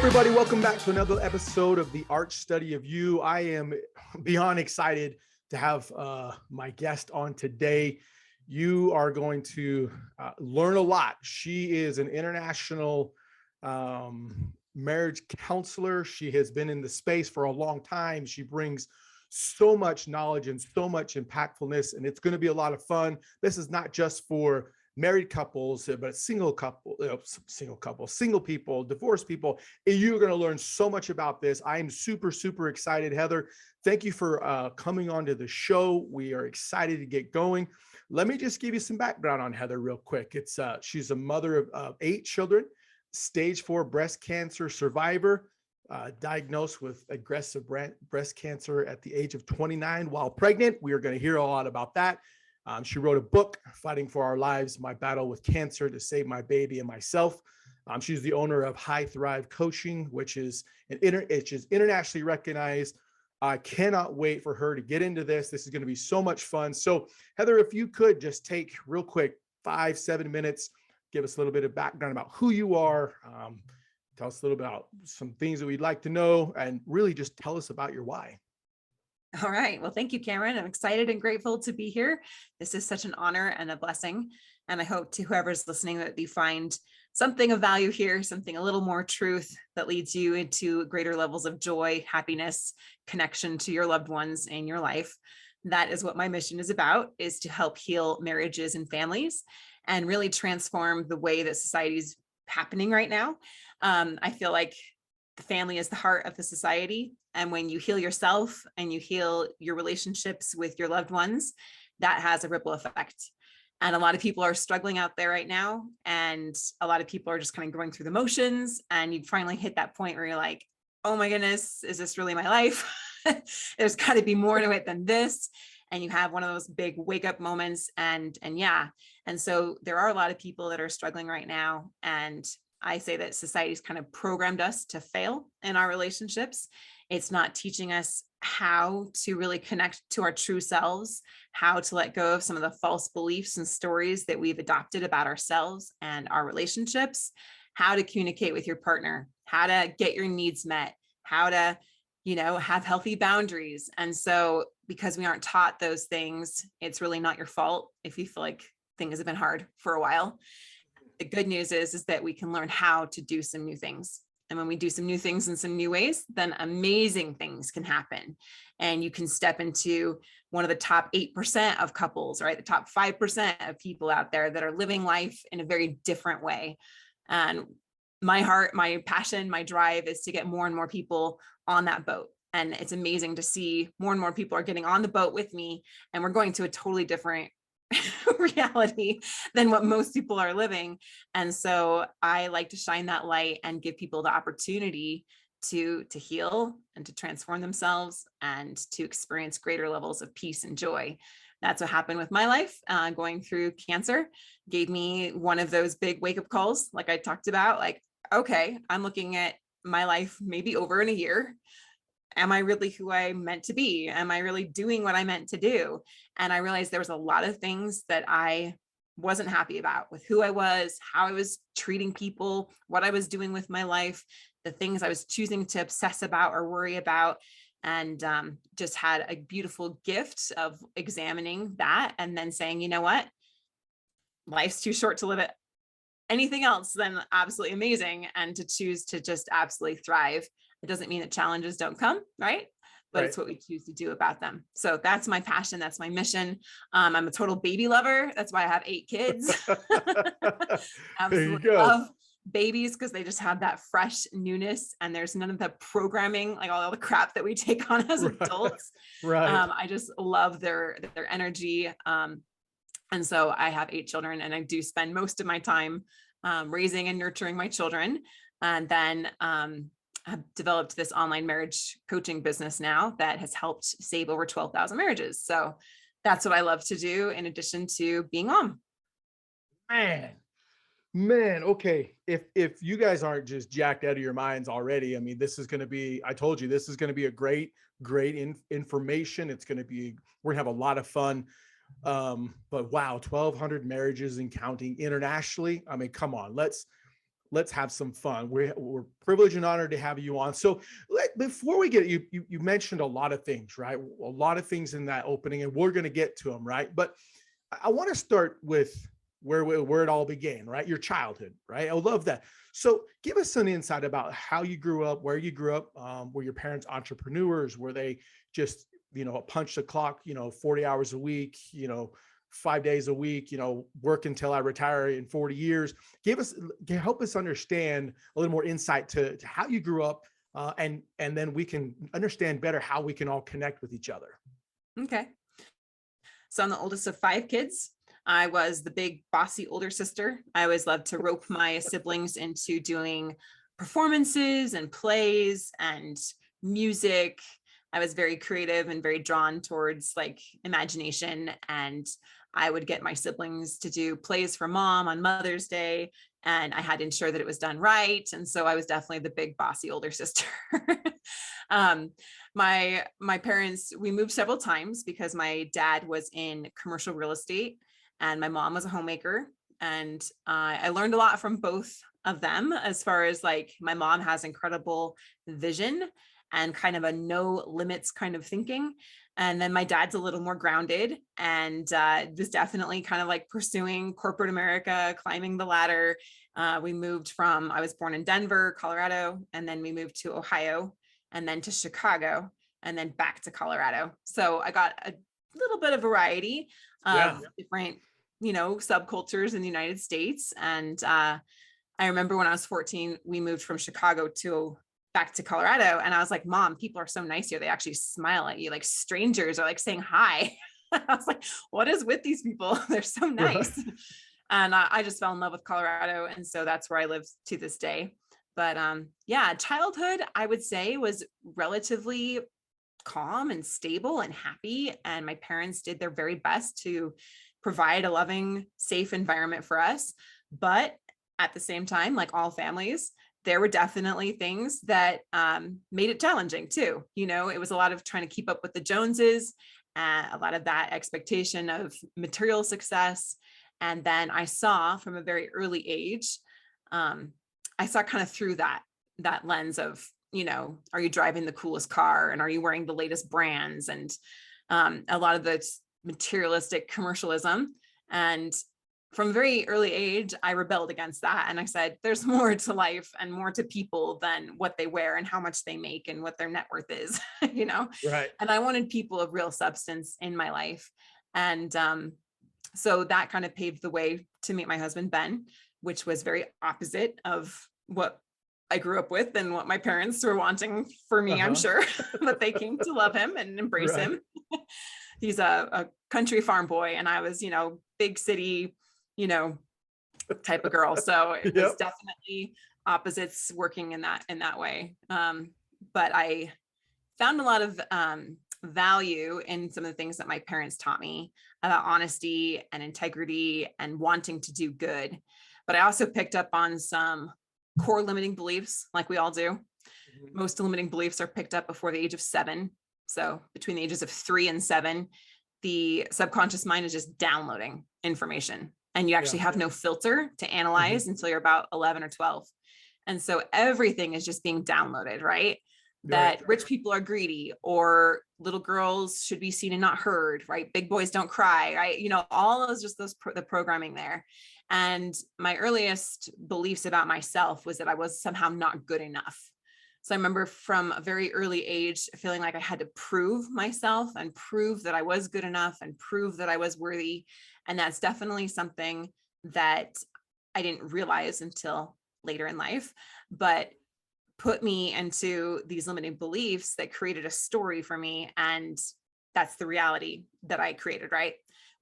everybody, welcome back to another episode of the Art Study of You. I am beyond excited to have my guest on today. You are going to learn a lot. She is an international marriage counselor. She has been in the space for a long time. She brings so much knowledge and so much impactfulness, and it's going to be a lot of fun. This is not just for married couples, but single people, divorced people. You're going to learn so much about this. I am super excited. Heather, thank you for coming on to the show. We are excited to get going. Let me just give you some background on Heather real quick. She's a mother of 8 children, stage 4 breast cancer survivor, diagnosed with aggressive breast cancer at the age of 29 while pregnant. We are going to hear a lot about that. She wrote a book, Fighting for Our Lives, My Battle with Cancer to Save My Baby and Myself. She's the owner of High Thrive Coaching, which is internationally recognized. I cannot wait for her to get into this. This is going to be so much fun. So Heather, if you could just take real quick 5-7 minutes, give us a little bit of background about who you are. Tell us a little about some things that we'd like to know, and really just tell us about your why. All right. Well, thank you, Cameron. I'm excited and grateful to be here. This is such an honor and a blessing. And I hope to whoever's listening that you find something of value here, something a little more truth that leads you into greater levels of joy, happiness, connection to your loved ones in your life. That is what my mission is about, is to help heal marriages and families and really transform the way that society is happening right now. I feel like the family is the heart of the society. And when you heal yourself and you heal your relationships with your loved ones, that has a ripple effect. And a lot of people are struggling out there right now. And a lot of people are just kind of going through the motions. And you finally hit that point where you're like, oh my goodness, is this really my life? There's got to be more to it than this. And you have one of those big wake up moments. And so there are a lot of people that are struggling right now. And I say that society's kind of programmed us to fail in our relationships. It's not teaching us how to really connect to our true selves, how to let go of some of the false beliefs and stories that we've adopted about ourselves and our relationships, how to communicate with your partner, how to get your needs met, how to, have healthy boundaries. And so because we aren't taught those things, it's really not your fault if you feel like things have been hard for a while. The good news is that we can learn how to do some new things. And when we do some new things in some new ways, then amazing things can happen. And you can step into one of the top 8% of couples, right? The top 5% of people out there that are living life in a very different way. And my heart, my passion, my drive is to get more and more people on that boat. And it's amazing to see more and more people are getting on the boat with me, and we're going to a totally different reality than what most people are living. And so I like to shine that light and give people the opportunity to heal and to transform themselves and to experience greater levels of peace and joy. That's what happened with my life. Going through cancer gave me one of those big wake-up calls, like I talked about, like, okay, I'm looking at my life maybe over in a year. Am I really who I meant to be? Am I really doing what I meant to do? And I realized there was a lot of things that I wasn't happy about with who I was, how I was treating people, what I was doing with my life, the things I was choosing to obsess about or worry about. And just had a beautiful gift of examining that and then saying, you know what? Life's too short to live it anything else than absolutely amazing, and to choose to just absolutely thrive. It doesn't mean that challenges don't come, right? But right. It's what we choose to do about them. So that's my passion. That's my mission. I'm a total baby lover. That's why I have 8 kids. Absolutely love babies because they just have that fresh newness, and there's none of the programming, like all the crap that we take on as adults. Right. I just love their energy. And so I have 8 children, and I do spend most of my time raising and nurturing my children. And then I've developed this online marriage coaching business now that has helped save over 12,000 marriages. So that's what I love to do in addition to being mom. Man, okay. If you guys aren't just jacked out of your minds already, I mean, this is going to be, I told you, this is going to be a great information. It's going to be, we're going to have a lot of fun. But wow, 1,200 marriages and counting internationally. I mean, come on, let's have some fun. We're privileged and honored to have you on. So before we get you mentioned a lot of things, right? A lot of things in that opening, and we're going to get to them, right? But I want to start with where it all began, right? Your childhood, right? I love that. So give us some insight about how you grew up, where you grew up. Were your parents entrepreneurs? Were they just, punch the clock, 40 hours a week, 5 days a week, work until I retire in 40 years. Help us understand a little more insight to how you grew up, and then we can understand better how we can all connect with each other. Okay. So I'm the oldest of 5 kids. I was the big bossy older sister. I always loved to rope my siblings into doing performances and plays and music. I was very creative and very drawn towards like imagination. And I would get my siblings to do plays for mom on Mother's Day. And I had to ensure that it was done right. And so I was definitely the big bossy older sister. My parents, we moved several times because my dad was in commercial real estate and my mom was a homemaker. And I learned a lot from both of them, as far as like my mom has incredible vision and kind of a no limits kind of thinking. And then my dad's a little more grounded and was definitely kind of like pursuing corporate America, climbing the ladder. I was born in Denver, Colorado, and then we moved to Ohio and then to Chicago and then back to Colorado. So I got a little bit of variety of different, subcultures in the United States. And I remember when I was 14, we moved from Chicago back to Colorado. And I was like, Mom, people are so nice here. They actually smile at you. Like strangers are like saying hi. I was like, what is with these people? They're so nice. Right. And I just fell in love with Colorado. And so that's where I live to this day. But childhood, I would say, was relatively calm and stable and happy. And my parents did their very best to provide a loving, safe environment for us. But at the same time, like all families, there were definitely things that made it challenging too. It was a lot of trying to keep up with the Joneses, a lot of that expectation of material success. And then I saw from a very early age, I saw kind of through that lens of, are you driving the coolest car and are you wearing the latest brands and a lot of the materialistic commercialism. And from a very early age, I rebelled against that. And I said, there's more to life and more to people than what they wear and how much they make and what their net worth is, Right. And I wanted people of real substance in my life. And so that kind of paved the way to meet my husband, Ben, which was very opposite of what I grew up with and what my parents were wanting for me, I'm sure, but they came to love him and embrace him. He's a country farm boy. And I was, big city, type of girl. So it was definitely opposites working in that way. But I found a lot of value in some of the things that my parents taught me about honesty and integrity and wanting to do good. But I also picked up on some core limiting beliefs, like we all do. Mm-hmm. Most limiting beliefs are picked up before the age of 7. So between the ages of 3 and 7, the subconscious mind is just downloading information. And you actually have no filter to analyze until you're about 11 or 12. And so everything is just being downloaded, right? That rich people are greedy, or little girls should be seen and not heard, right? Big boys don't cry, right? All those, just the programming there. And my earliest beliefs about myself was that I was somehow not good enough. So I remember from a very early age feeling like I had to prove myself and prove that I was good enough and prove that I was worthy. And that's definitely something that I didn't realize until later in life, but put me into these limiting beliefs that created a story for me. And that's the reality that I created, right?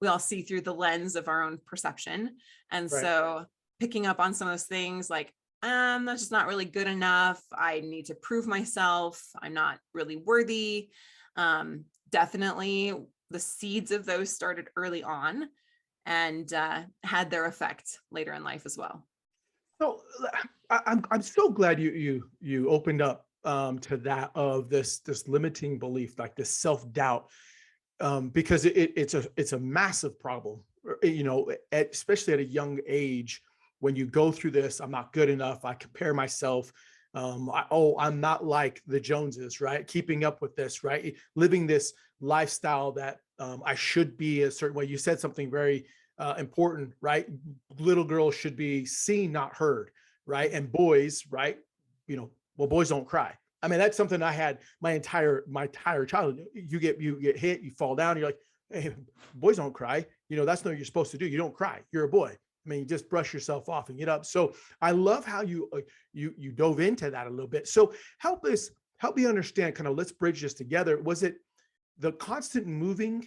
We all see through the lens of our own perception. And so picking up on some of those things like, that's just not really good enough. I need to prove myself. I'm not really worthy. Definitely the seeds of those started early on and had their effect later in life as well. So I'm so glad you opened up to that, of this limiting belief, like this self-doubt, because it's a massive problem, especially at a young age. when you go through this, I'm not good enough. I compare myself. I'm not like the Joneses, right? Keeping up with this, right? Living this lifestyle that I should be a certain way. You said something very important, right? Little girls should be seen, not heard, right? And boys, right? Well, boys don't cry. I mean, that's something I had my entire childhood. You get hit, you fall down, you're like, hey, boys don't cry. That's not what you're supposed to do. You don't cry. You're a boy. I mean, you just brush yourself off and get up. So I love how you dove into that a little bit. So help me understand. Kind of let's bridge this together. Was it the constant moving,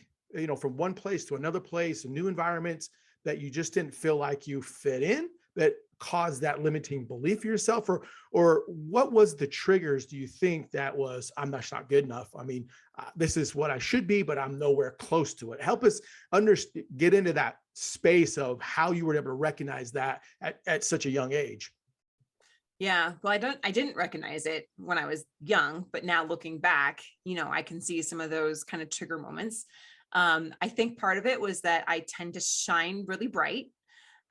from one place to another place, and new environments that you just didn't feel like you fit in, that caused that limiting belief for yourself, or what was the triggers, do you think, that was, I'm not good enough? I mean, this is what I should be, but I'm nowhere close to it. Help us get into that space of how you were able to recognize that at such a young age. Yeah, well, I didn't recognize it when I was young, but now looking back, I can see some of those kind of trigger moments. I think part of it was that I tend to shine really bright.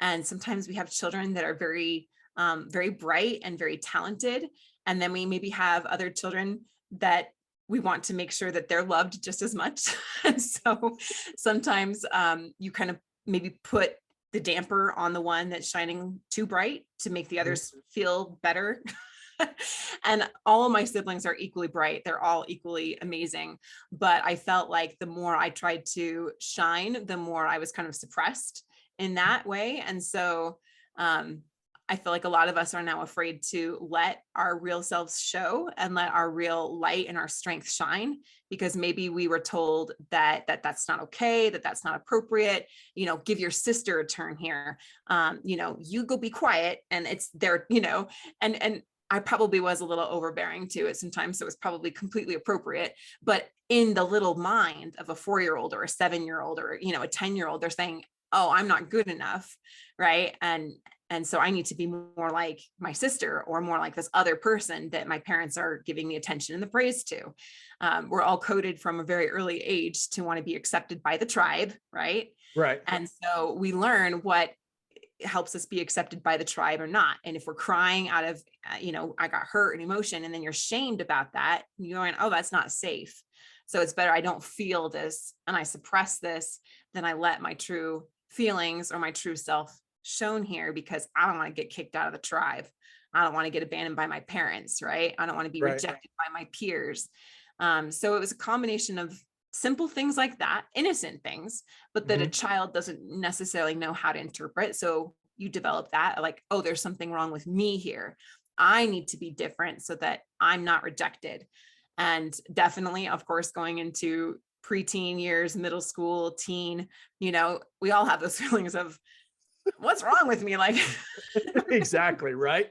And sometimes we have children that are very, very bright and very talented. And then we maybe have other children that we want to make sure that they're loved just as much. And so sometimes you kind of maybe put the damper on the one that's shining too bright to make the Mhm. others feel better. And all of my siblings are equally bright. They're all equally amazing. But I felt like the more I tried to shine, the more I was kind of suppressed in that way. And so I feel like a lot of us are now afraid to let our real selves show and let our real light and our strength shine, because maybe we were told that's not okay, that's not appropriate. Give your sister a turn here. You go be quiet, and it's there. And I probably was a little overbearing to it sometimes, so it was probably completely appropriate. But in the little mind of a 4-year-old or a 7-year-old or a 10-year-old, they're saying, "Oh, I'm not good enough," right? And so I need to be more like my sister or more like this other person that my parents are giving the attention and the praise to. We're all coded from a very early age to want to be accepted by the tribe, right? Right. And so we learn what helps us be accepted by the tribe or not. And if we're crying out of, I got hurt and emotion, and then you're shamed about that, you're going, oh, that's not safe. So it's better I don't feel this and I suppress this than I let my true feelings or my true self shown here, because I don't want to get kicked out of the tribe. I don't want to get abandoned by my parents, right? I don't want to be Right. rejected by my peers. So it was a combination of simple things like that, innocent things, but that a Mhm. child doesn't necessarily know how to interpret. So you develop that, like, oh, there's something wrong with me here. I need to be different so that I'm not rejected. And definitely, of course, going into preteen years, middle school, teen, we all have those feelings of what's wrong with me? Like, Exactly. Right.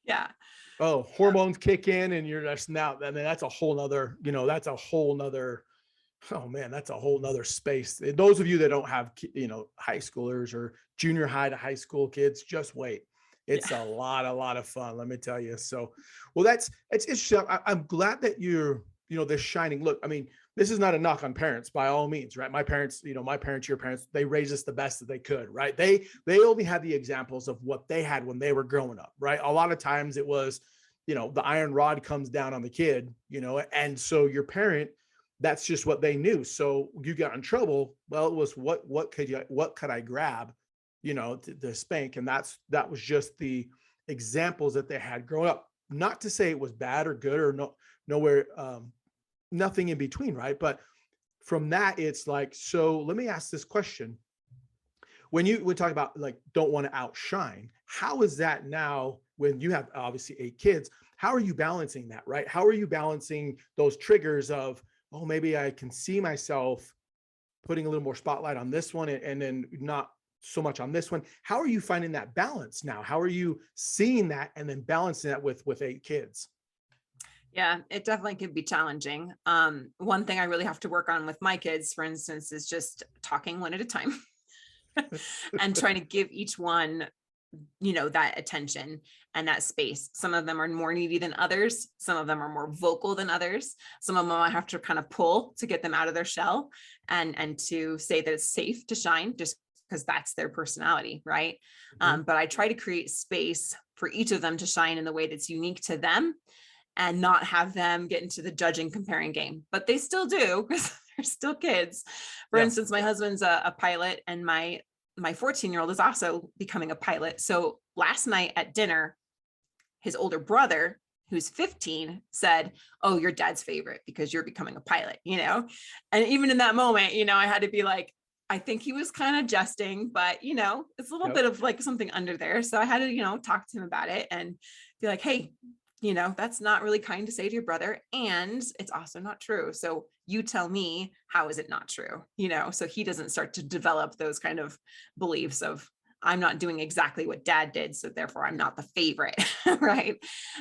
yeah. Oh, hormones kick in and you're just now, I mean, that's a whole nother, that's a whole nother, oh man, that's a whole nother space. Those of you that don't have, high schoolers or junior high to high school kids, just wait. Yeah. It's a lot of fun. Let me tell you. So, well, it's interesting. I'm glad that you're, this shining look. I mean, this is not a knock on parents by all means, right? My parents, your parents, they raised us the best that they could, right? They only had the examples of what they had when they were growing up, right? A lot of times it was, the iron rod comes down on the kid, and so your parent, that's just what they knew. So you got in trouble. Well, it was what could I grab, to spank, and that was just the examples that they had growing up. Not to say it was bad or good or nowhere, nothing in between, right? But from that, it's like, so let me ask this question: when you would talk about like don't want to outshine, how is that now when you have obviously 8 kids? How are you balancing that, right? How are you balancing those triggers of, oh, maybe I can see myself putting a little more spotlight on this one and then not so much on this one? How are you finding that balance now? How are you seeing that and then balancing that with 8 kids? Yeah, it definitely can be challenging. One thing I really have to work on with my kids, for instance, is just talking one at a time and trying to give each one, that attention and that space. Some of them are more needy than others. Some of them are more vocal than others. Some of them I have to kind of pull to get them out of their shell and to say that it's safe to shine just because that's their personality, right? Mhm. But I try to create space for each of them to shine in the way that's unique to them and not have them get into the judging comparing game, but they still do because they're still kids. For Yeah. instance, my husband's a pilot, and my 14-year-old is also becoming a pilot. So last night at dinner, his older brother, who's 15, said, "Oh, you're dad's favorite because you're becoming a pilot," you know? And even in that moment, I had to be like, I think he was kind of jesting, but it's a little Yep. bit of like something under there. So I had to, talk to him about it and be like, hey, that's not really kind to say to your brother. And it's also not true. So you tell me, how is it not true? So he doesn't start to develop those kind of beliefs of, I'm not doing exactly what dad did, so therefore I'm not the favorite, right?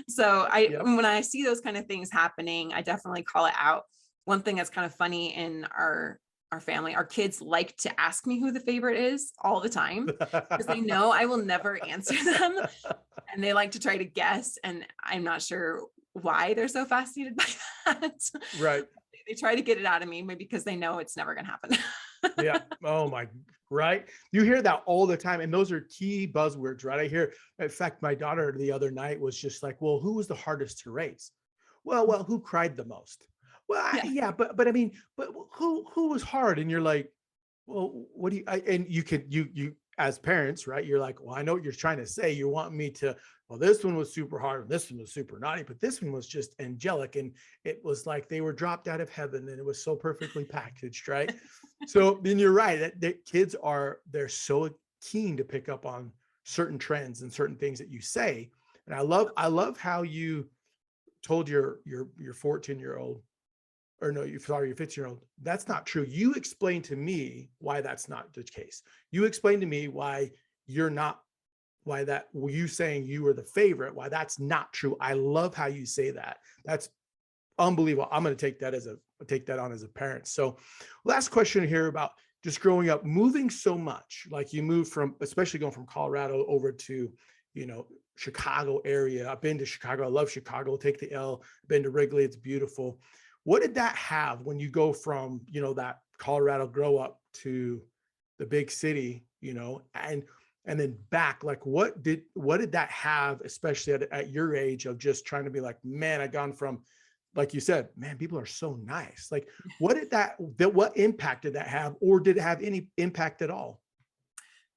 So Yep. when I see those kind of things happening, I definitely call it out. One thing that's kind of funny in our family, our kids like to ask me who the favorite is all the time because they know I will never answer them, and they like to try to guess, and I'm not sure why they're so fascinated by that. Right. They try to get it out of me, maybe because they know it's never going to happen. Yeah. Oh my, right. You hear that all the time. And those are key buzzwords, right? I hear, in fact, my daughter the other night was just like, well, who was the hardest to raise? Well, who cried the most? Well, Yeah. yeah, but I mean, but who was hard? And you're like, well, what do you, and you could, you, as parents, right? You're like, well, I know what you're trying to say. You want me to, well, this one was super hard and this one was super naughty, but this one was just angelic. And it was like they were dropped out of heaven and it was so perfectly packaged, right? So then you're right. That kids they're so keen to pick up on certain trends and certain things that you say. And I love how you told your 14-year-old, or no, sorry, your 15-year-old, that's not true. You explained to me why that's not the case. You explained to me why that, you saying you were the favorite, why that's not true. I love how you say that. That's unbelievable. I'm going to take that on as a parent. So last question here about just growing up, moving so much, like you moved from, especially going from Colorado over to, Chicago area. I've been to Chicago. I love Chicago. Take the L. Been to Wrigley. It's beautiful. What did that have when you go from, that Colorado grow up to the big city, and then back, like what did that have, especially at your age of just trying to be like, man, I gone from, like you said, man, people are so nice. Like, what impact did that have, or did it have any impact at all?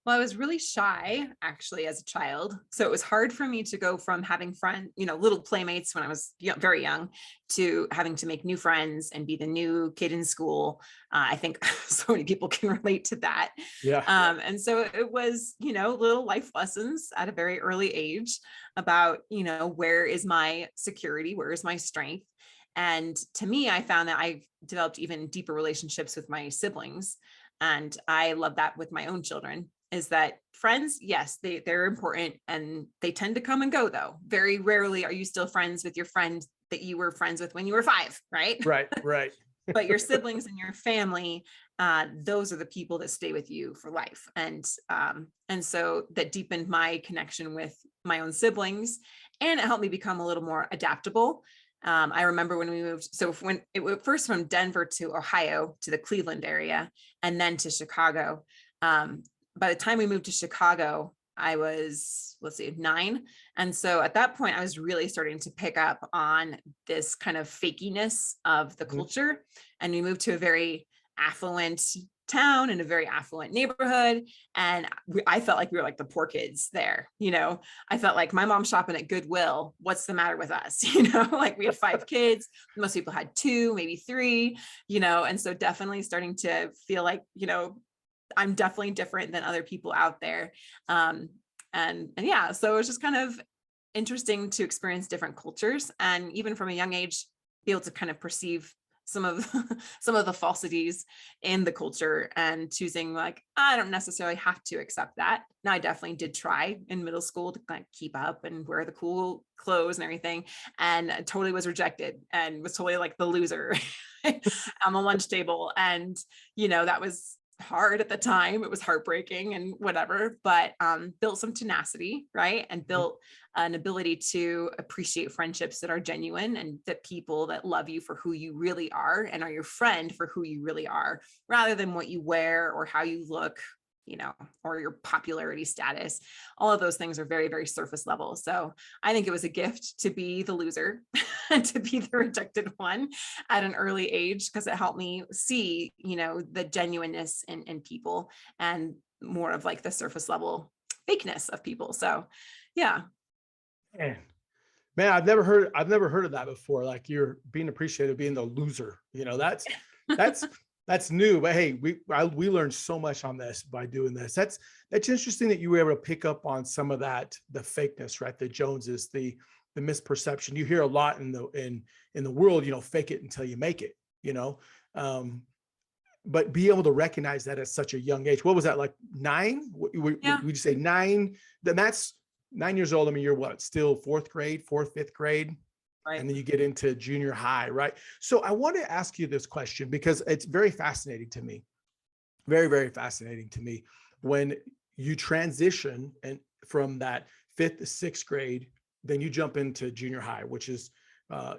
Well, I was really shy actually as a child. So it was hard for me to go from having little playmates when I was very young, to having to make new friends and be the new kid in school. I think so many people can relate to that. Yeah. And so it was, little life lessons at a very early age about, where is my security? Where is my strength? And to me, I found that I've developed even deeper relationships with my siblings. And I love that with my own children, is that friends, yes, they're important and they tend to come and go, though. Very rarely are you still friends with your friend that you were friends with when you were 5, right? Right. Right. But your siblings and your family, those are the people that stay with you for life. And so that deepened my connection with my own siblings, and it helped me become a little more adaptable. I remember when we moved, so when it went first from Denver to Ohio to the Cleveland area, and then to Chicago. By the time we moved to Chicago, I was, let's see, 9. And so at that point, I was really starting to pick up on this kind of fakiness of the Mhm. culture. And we moved to a very affluent town in a very affluent neighborhood. And I felt like we were like the poor kids there. I felt like my mom's shopping at Goodwill. What's the matter with us? Like we had 5 kids. Most people had 2, maybe 3, and so definitely starting to feel like, I'm definitely different than other people out there. And yeah, so it was just kind of interesting to experience different cultures, and even from a young age, be able to kind of perceive some of some of the falsities in the culture, and choosing like, I don't necessarily have to accept that. Now, I definitely did try in middle school to like keep up and wear the cool clothes and everything, and I totally was rejected and was totally like the loser on the lunch table. And that was hard at the time. It was heartbreaking and whatever, but built some tenacity, right? And Mhm. built an ability to appreciate friendships that are genuine, and that people that love you for who you really are and are your friend for who you really are, rather than what you wear or how you look or your popularity status. All of those things are very, very surface level. So I think it was a gift to be the loser and to be the rejected one at an early age, because it helped me see, the genuineness in people and more of like the surface level fakeness of people. So yeah. Man, man, I've never heard of that before. Like you're being appreciated, being the loser. That's that's new. But hey, we learned so much on this by doing this. That's interesting that you were able to pick up on some of that, the fakeness, right? The Joneses, the misperception. You hear a lot in the world, fake it until you make it, you know. Um, but be able to recognize that at such a young age. What was that, like 9? Yeah. Would you say 9? Then that's 9 years old. I mean, you're what, still fourth grade, fifth grade? Right. And then you get into junior high, right? So I want to ask you this question because it's very fascinating to me. Very, very fascinating to me when you transition and from that 5th to 6th grade, then you jump into junior high, which is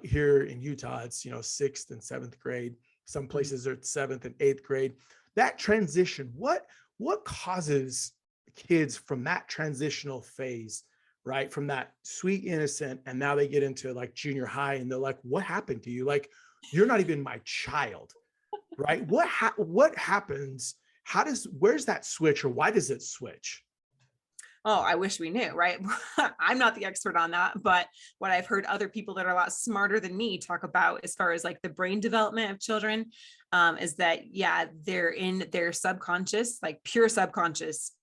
here in Utah, it's 6th and 7th grade. Some places are 7th and 8th grade. That transition, what causes kids from that transitional phase, right? From that sweet innocent, and now they get into like junior high, and they're like, "What happened to you? Like, you're not even my child." Right? What happens? Where's that switch, or why does it switch? Oh, I wish we knew, right? I'm not the expert on that, but what I've heard other people that are a lot smarter than me talk about as far as like the brain development of children, is that, yeah, they're in their subconscious, like pure subconscious,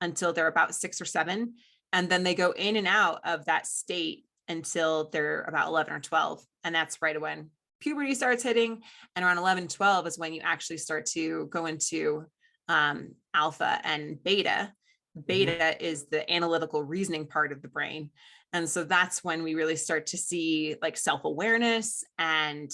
until they're about 6 or 7. And then they go in and out of that state until they're about 11 or 12. And that's right when puberty starts hitting. And around 11, 12 is when you actually start to go into alpha and beta. Mhm. Beta is the analytical reasoning part of the brain. And so that's when we really start to see like self-awareness and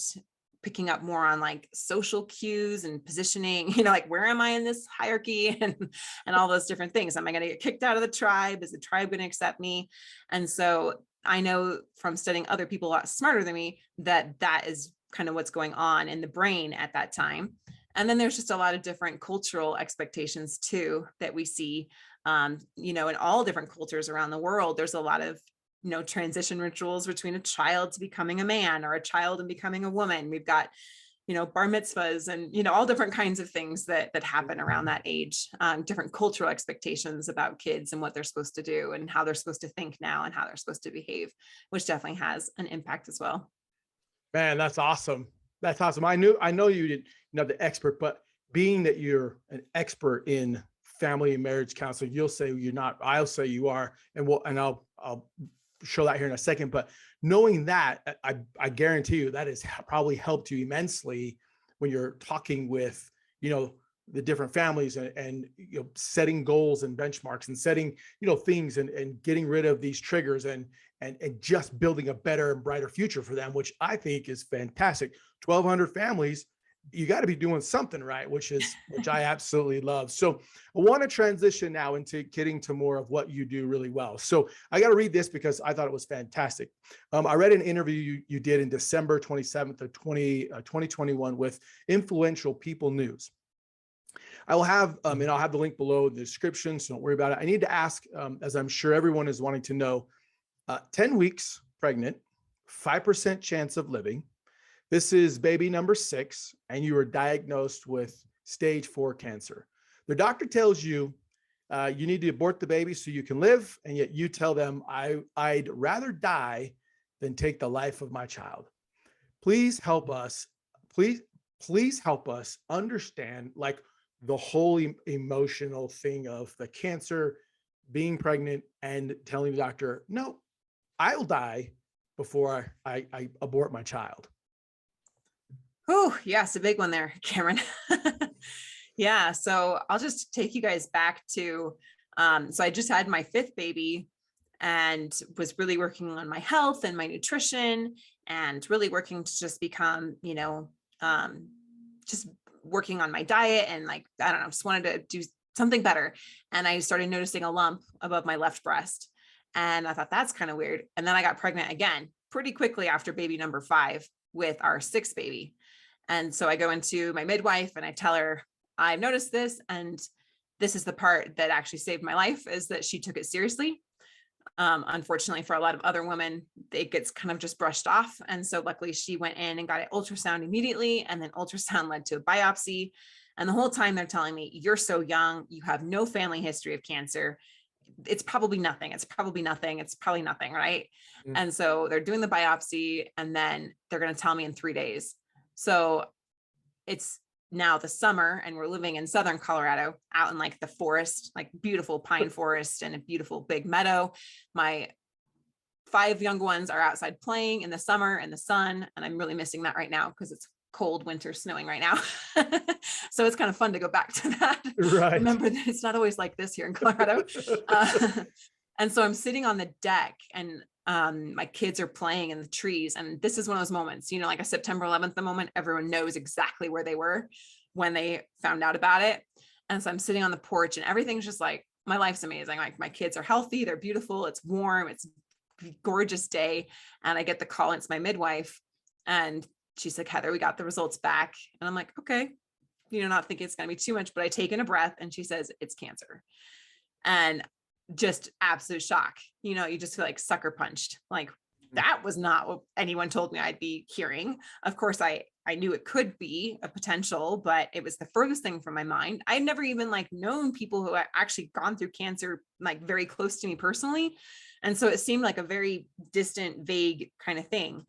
picking up more on like social cues and positioning, like where am I in this hierarchy and all those different things. Am I going to get kicked out of the tribe? Is the tribe going to accept me? And so I know from studying other people a lot smarter than me that that is kind of what's going on in the brain at that time. And then there's just a lot of different cultural expectations too that we see, in all different cultures around the world. There's a lot of transition rituals between a child to becoming a man or a child and becoming a woman. We've got bar mitzvahs and all different kinds of things that happen around that age, different cultural expectations about kids and what they're supposed to do and how they're supposed to think now and how they're supposed to behave, which definitely has an impact as well. Man, that's awesome. That's awesome. I know you didn't know the expert, but being that you're an expert in family and marriage counseling, you'll say you're not. I'll say you are, and I'll show that here in a second. But knowing that, I guarantee you that has probably helped you immensely when you're talking with the different families and setting goals and benchmarks and setting things and getting rid of these triggers and just building a better and brighter future for them, which I think is fantastic. 1,200 families, you got to be doing something right, which I absolutely love. So I want to transition now into getting to more of what you do really well. So I got to read this because I thought it was fantastic. I read an interview you did in December 27th of 2021 with Influential People News. I will have, and I'll have the link below in the description, so don't worry about it. I need to ask, as I'm sure everyone is wanting to know, 10 weeks pregnant, 5% chance of living. This is baby number 6, and you were diagnosed with stage 4 cancer. The doctor tells you you need to abort the baby so you can live, and yet you tell them, I'd rather die than take the life of my child. Please help us. Please help us understand like the whole emotional thing of the cancer, being pregnant, and telling the doctor, no, I'll die before I abort my child. Oh, yes, a big one there, Cameron. Yeah, so I'll just take you guys back to, so I just had my 5th baby and was really working on my health and my nutrition and really working to just become, just working on my diet and like, I don't know, just wanted to do something better. And I started noticing a lump above my left breast. And I thought that's kind of weird. And then I got pregnant again pretty quickly after baby number 5 with our 6th baby. And so I go into my midwife and I tell her, I've noticed this. And this is the part that actually saved my life, is that she took it seriously. Unfortunately, for a lot of other women, it gets kind of just brushed off. And so luckily she went in and got an ultrasound immediately. And then ultrasound led to a biopsy. And the whole time they're telling me, you're so young, you have no family history of cancer. It's probably nothing. It's probably nothing. It's probably nothing. Right. Mm. And so they're doing the biopsy and then they're going to tell me in 3 days. So it's now the summer and we're living in Southern Colorado out in like the forest, like beautiful pine forest and a beautiful big meadow. My 5 young ones are outside playing in the summer in the sun. And I'm really missing that right now because it's cold winter snowing right now. So it's kind of fun to go back to that. Right. Remember that it's not always like this here in Colorado. And so I'm sitting on the deck and my kids are playing in the trees. And this is one of those moments, like a September 11th, the moment everyone knows exactly where they were when they found out about it. And so I'm sitting on the porch and everything's just like, my life's amazing. Like my kids are healthy, they're beautiful, it's warm, it's a gorgeous day. And I get the call, it's my midwife. And she's like, Heather, we got the results back. And I'm like, okay, not thinking it's going to be too much, but I take in a breath and she says, it's cancer. And just absolute shock. You just feel like sucker punched. Like that was not what anyone told me I'd be hearing. Of course, I knew it could be a potential, but it was the furthest thing from my mind. I'd never even known people who had actually gone through cancer, very close to me personally. And so it seemed like a very distant, vague kind of thing.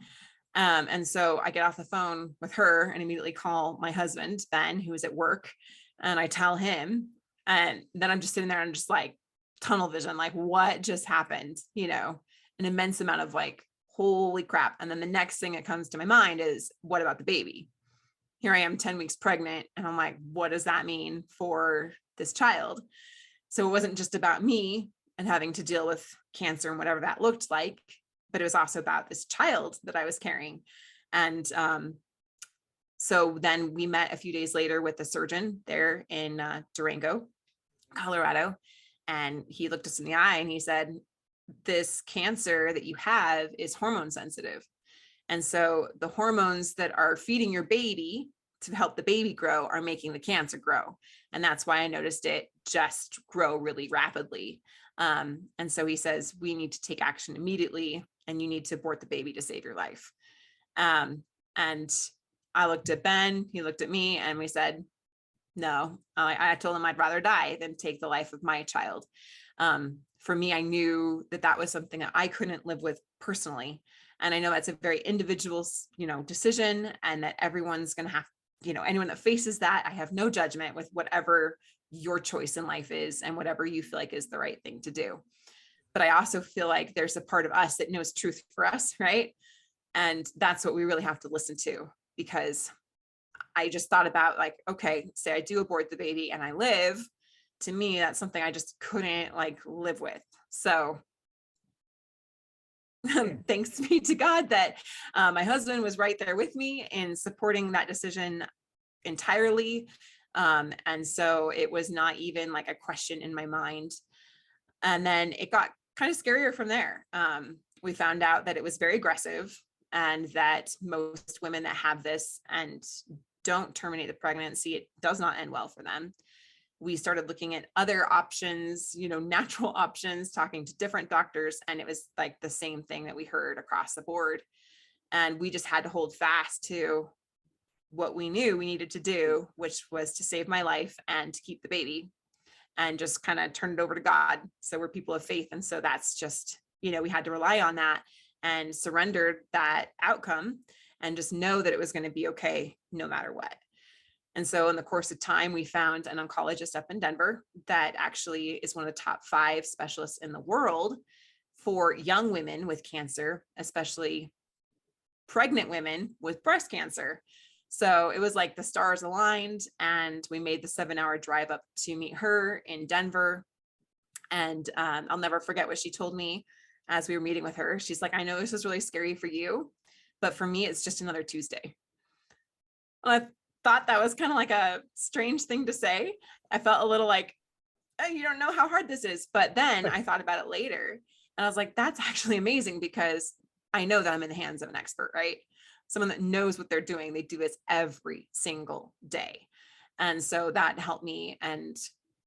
And so I get off the phone with her and immediately call my husband, Ben, who is at work. And I tell him, and then I'm just sitting there and just like tunnel vision, like what just happened, an immense amount of holy crap. And then the next thing that comes to my mind is, what about the baby? Here I am 10 weeks pregnant. And I'm like, what does that mean for this child? So it wasn't just about me and having to deal with cancer and whatever that looked like, but it was also about this child that I was carrying. And so then we met a few days later with the surgeon there in Durango, Colorado. And he looked us in the eye and he said, this cancer that you have is hormone sensitive. And so the hormones that are feeding your baby to help the baby grow are making the cancer grow. And that's why I noticed it just grow really rapidly. And so he says, we need to take action immediately and you need to abort the baby to save your life. And I looked at Ben, he looked at me, and we said, no. I told him I'd rather die than take the life of my child. For me, I knew that that was something that I couldn't live with personally. And I know that's a very individual, decision, and that everyone's going to have, anyone that faces that, I have no judgment with whatever your choice in life is and whatever you feel like is the right thing to do. But I also feel like there's a part of us that knows truth for us, right? And that's what we really have to listen to, because I just thought about okay, say I do abort the baby and I live, to me, that's something I just couldn't live with. So thanks be to God that my husband was right there with me in supporting that decision entirely. And so it was not even a question in my mind. And then it got kind of scarier from there. We found out that it was very aggressive and that most women that have this and don't terminate the pregnancy, it does not end well for them. We started looking at other options, natural options, talking to different doctors, and it was the same thing that we heard across the board. And we just had to hold fast to what we knew we needed to do, which was to save my life and to keep the baby, and just kind of turn it over to God. So we're people of faith. And so that's just, we had to rely on that and surrendered that outcome and just know that it was going to be okay no matter what. And so in the course of time, we found an oncologist up in Denver that actually is one of the top 5 specialists in the world for young women with cancer, especially pregnant women with breast cancer. So it was the stars aligned, and we made the 7-hour drive up to meet her in Denver. And I'll never forget what she told me as we were meeting with her. She's like, I know this is really scary for you, but for me, it's just another Tuesday. Well, I thought that was kind of a strange thing to say. I felt a little oh, you don't know how hard this is. But then I thought about it later and I was like, that's actually amazing, because I know that I'm in the hands of an expert, right? Someone that knows what they're doing. They do this every single day. And so that helped me. And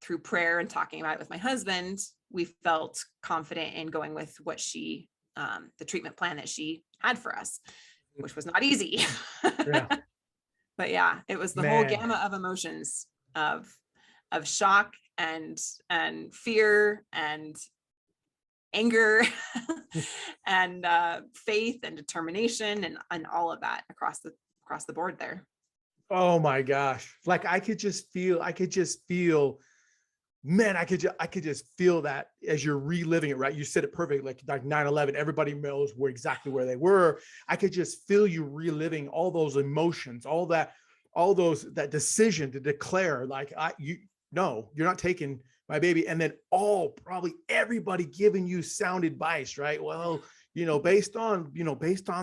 through prayer and talking about it with my husband, we felt confident in going with what the treatment plan that she had for us, which was not easy. Yeah, But yeah, it was the whole man. gamut of emotions of shock and fear and anger and faith and determination and all of that across the board there. Oh my gosh. Like I could just feel, man, I could just feel that as you're reliving it, right? You said it perfect, like 9/11, everybody knows where exactly where they were. I could just feel you reliving all those emotions, that decision to declare, like, no, you're not taking my baby. And then probably everybody giving you sound advice, right? Well, based on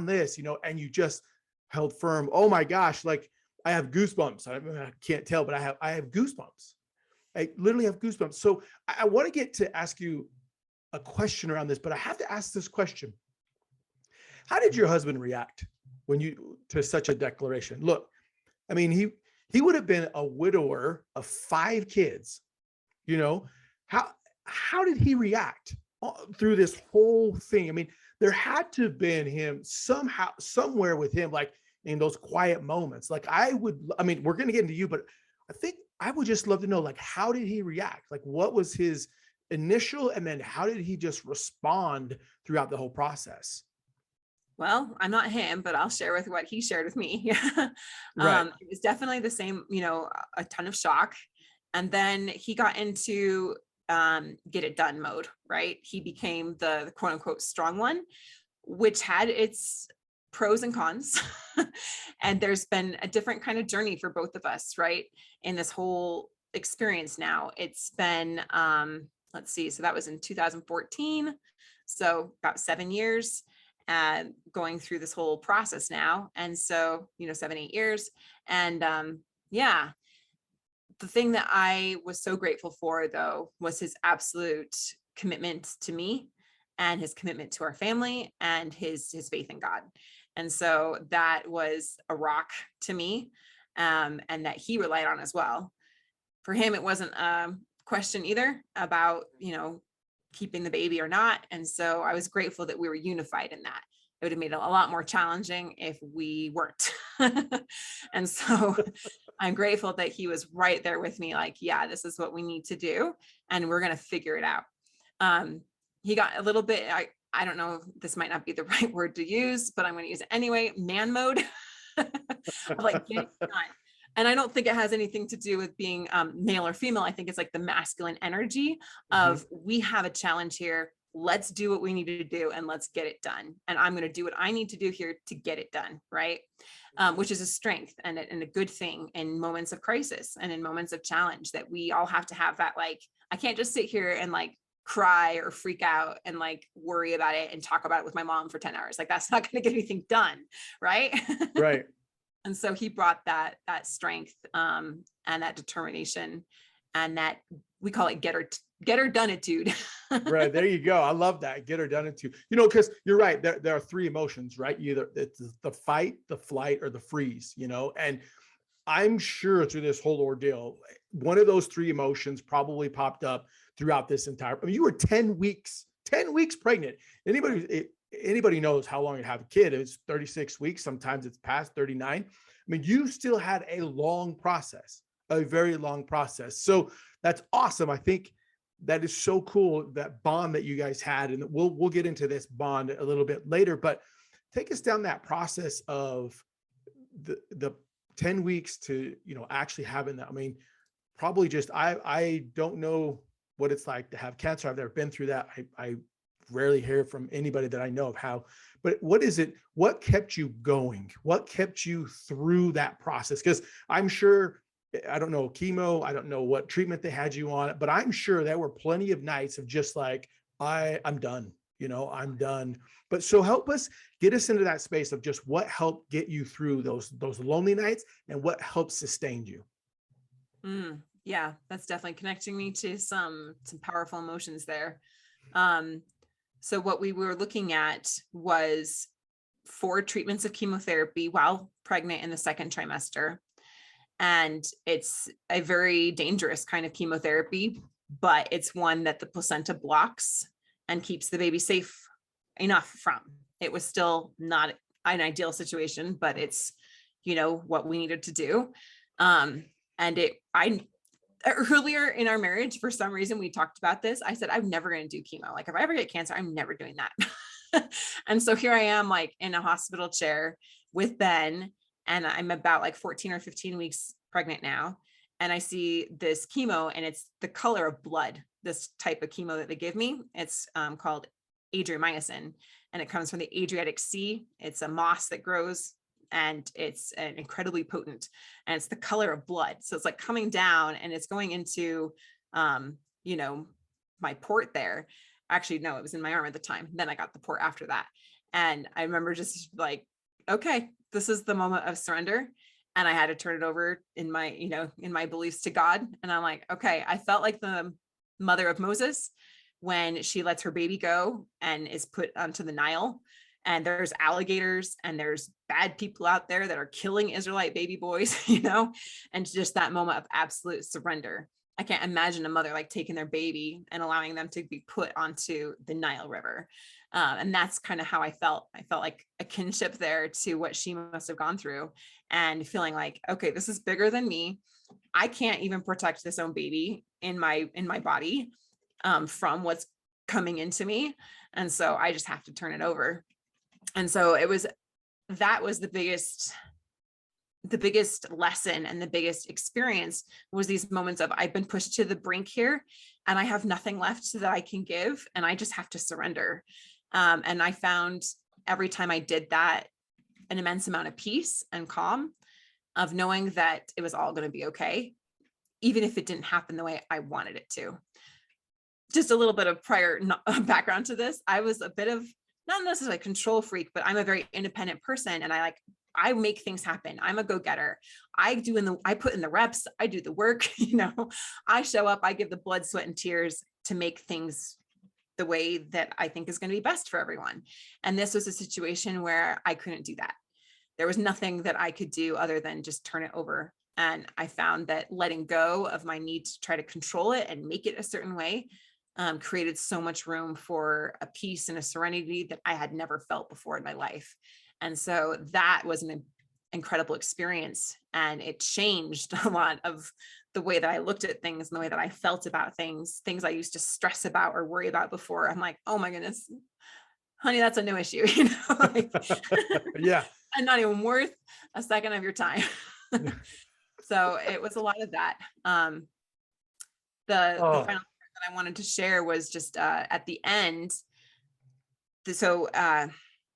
this, and you just held firm. Oh my gosh. Like I have goosebumps. I can't tell, but I have goosebumps. I literally have goosebumps. So I want to get to ask you a question around this, but I have to ask this question. How did your husband react to such a declaration? Look, I mean, he would have been a widower of 5 kids, you know, how, how did he react through this whole thing? I mean, there had to have been somewhere with him, like in those quiet moments. Like we're going to get into you, but I think I would just love to know, like, how did he react? Like, what was his initial, and then how did he just respond throughout the whole process? Well, I'm not him, but I'll share with what he shared with me. Right. It was definitely the same, a ton of shock. And then he got into get it done mode, right? He became the quote unquote strong one, which had its pros and cons. And there's been a different kind of journey for both of us, right? In this whole experience now. It's been, let's see, so that was in 2014. So about 7 years going through this whole process now. And so, 7, 8 years. And yeah, the thing that I was so grateful for, though, was his absolute commitment to me and his commitment to our family and his faith in God. And so that was a rock to me, and that he relied on as well. For him, it wasn't a question either about, keeping the baby or not. And so I was grateful that we were unified in that. It would have made it a lot more challenging if we weren't. And so I'm grateful that he was right there with me, like, yeah, this is what we need to do, and we're going to figure it out. He got a little bit, I don't know, this might not be the right word to use, but I'm going to use it anyway, man mode. Of like, get it done. And I don't think it has anything to do with being male or female. I think it's like the masculine energy of we have a challenge here. Let's do what we need to do and let's get it done. And I'm going to do what I need to do here to get it done. Right. Which is a strength and a good thing in moments of crisis and in moments of challenge, that we all have to have that. Like, I can't just sit here and like cry or freak out and like worry about it and talk about it with my mom for 10 hours. Like, that's not going to get anything done. Right. Right. And so he brought that strength and that determination, and that we call it get her done-itude. Right. There you go. I love that. Get her done into, because you're right. There are 3 emotions, right? Either it's the fight, the flight, or the freeze, and I'm sure through this whole ordeal, one of those 3 emotions probably popped up throughout this entire, I mean, you were 10 weeks pregnant. Anybody knows how long you have a kid. It's 36 weeks. Sometimes it's past 39. I mean, you still had a long process, a very long process. So that's awesome. I think that is so cool, that bond that you guys had. And we'll get into this bond a little bit later, but take us down that process of the 10 weeks to, actually having that. I mean, probably just, I don't know what it's like to have cancer. I've never been through that. I rarely hear from anybody that I know of how, but what kept you going? What kept you through that process? Because I'm sure, I don't know chemo, I don't know what treatment they had you on, but I'm sure there were plenty of nights of just like, I'm done, I'm done. But so get us into that space of just what helped get you through those lonely nights and what helped sustain you. Yeah, that's definitely connecting me to some powerful emotions there. So what we were looking at was 4 treatments of chemotherapy while pregnant in the 2nd trimester. And it's a very dangerous kind of chemotherapy, but it's one that the placenta blocks and keeps the baby safe enough from. It was still not an ideal situation, but it's, what we needed to do. And I earlier in our marriage, for some reason, we talked about this. I said, I'm never going to do chemo. Like, if I ever get cancer, I'm never doing that. And so here I am, like in a hospital chair with Ben, and I'm about like 14 or 15 weeks pregnant now. And I see this chemo, and it's the color of blood, this type of chemo that they give me. It's called adriamycin, and it comes from the Adriatic Sea. It's a moss that grows, and it's incredibly potent, and it's the color of blood. So it's like coming down, and it's going into, my port there. Actually, no, it was in my arm at the time. Then I got the port after that. And I remember just like, okay, this is the moment of surrender. And I had to turn it over in my beliefs to God. And I'm like, okay, I felt like the mother of Moses when she lets her baby go and is put onto the Nile, and there's alligators and there's bad people out there that are killing Israelite baby boys, and just that moment of absolute surrender. I can't imagine a mother like taking their baby and allowing them to be put onto the Nile River. And that's kind of how I felt. I felt like a kinship there to what she must have gone through, and feeling like, okay, this is bigger than me. I can't even protect this own baby in my body from what's coming into me. And so I just have to turn it over. And so that was the biggest lesson, and the biggest experience was these moments of, I've been pushed to the brink here, and I have nothing left that I can give, and I just have to surrender. And I found every time I did that, an immense amount of peace and calm, of knowing that it was all going to be okay, even if it didn't happen the way I wanted it to. Just a little bit of prior background to this. I was a bit of, not necessarily a control freak, but I'm a very independent person, and I make things happen. I'm a go-getter. I put in the reps, I do the work, I show up, I give the blood, sweat, and tears to make things the way that I think is going to be best for everyone. And this was a situation where I couldn't do that. There was nothing that I could do other than just turn it over. And I found that letting go of my need to try to control it and make it a certain way created so much room for a peace and a serenity that I had never felt before in my life. And so that was an incredible experience, and it changed a lot of the way that I looked at things and the way that I felt about things I used to stress about or worry about before. I'm like, oh my goodness, honey, that's a no issue, Yeah. I'm not even worth a second of your time. So it was a lot of that. The final part that I wanted to share was just at the end.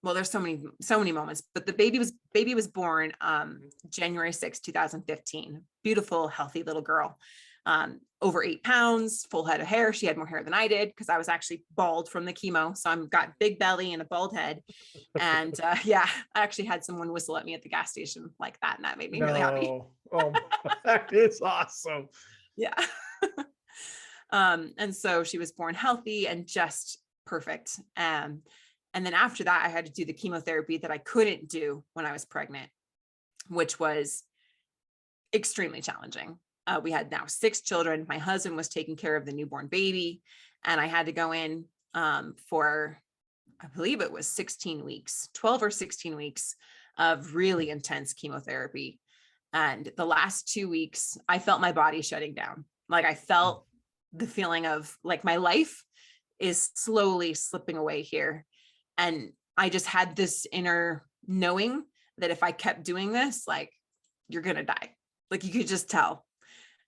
Well, there's so many moments, but the baby was born January 6, 2015. Beautiful, healthy little girl. Over 8 pounds, full head of hair. She had more hair than I did because I was actually bald from the chemo. So I've got big belly and a bald head. And I actually had someone whistle at me at the gas station like that, and that made me really happy. Oh, that is awesome. Yeah. And so she was born healthy and just perfect. And then after that, I had to do the chemotherapy that I couldn't do when I was pregnant, which was extremely challenging. We had now 6 children. My husband was taking care of the newborn baby, and I had to go in for, I believe it was 12 or 16 weeks of really intense chemotherapy. And the last 2 weeks, I felt my body shutting down. Like, I felt the feeling of like my life is slowly slipping away here. And I just had this inner knowing that if I kept doing this, like, you're going to die. Like, you could just tell.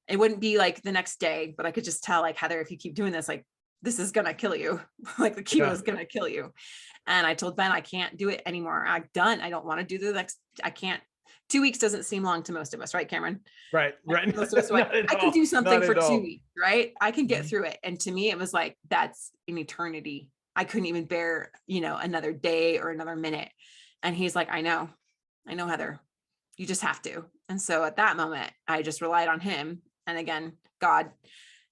It wouldn't be like the next day, but I could just tell, like, Heather, if you keep doing this, like, this is going to kill you. Like, the chemo is going to kill you. And I told Ben, I can't do it anymore. I'm done. I don't want to do the next. I can't. 2 weeks doesn't seem long to most of us, right, Cameron? Right. Most of us, I can do something for 2 weeks, right? I can get Mhm. through it. And to me, it was like, that's an eternity. I couldn't even bear, another day or another minute. And he's like, I know, Heather, you just have to. And so at that moment, I just relied on him. And again, God,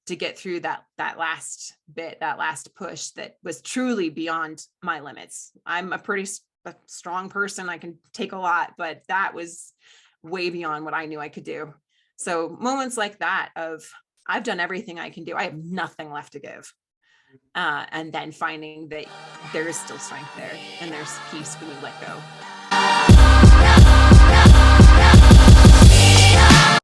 to get through that last bit, that last push that was truly beyond my limits. I'm a pretty strong person. I can take a lot, but that was way beyond what I knew I could do. So moments like that of, I've done everything I can do, I have nothing left to give. And then finding that there is still strength there and there's peace when you let go.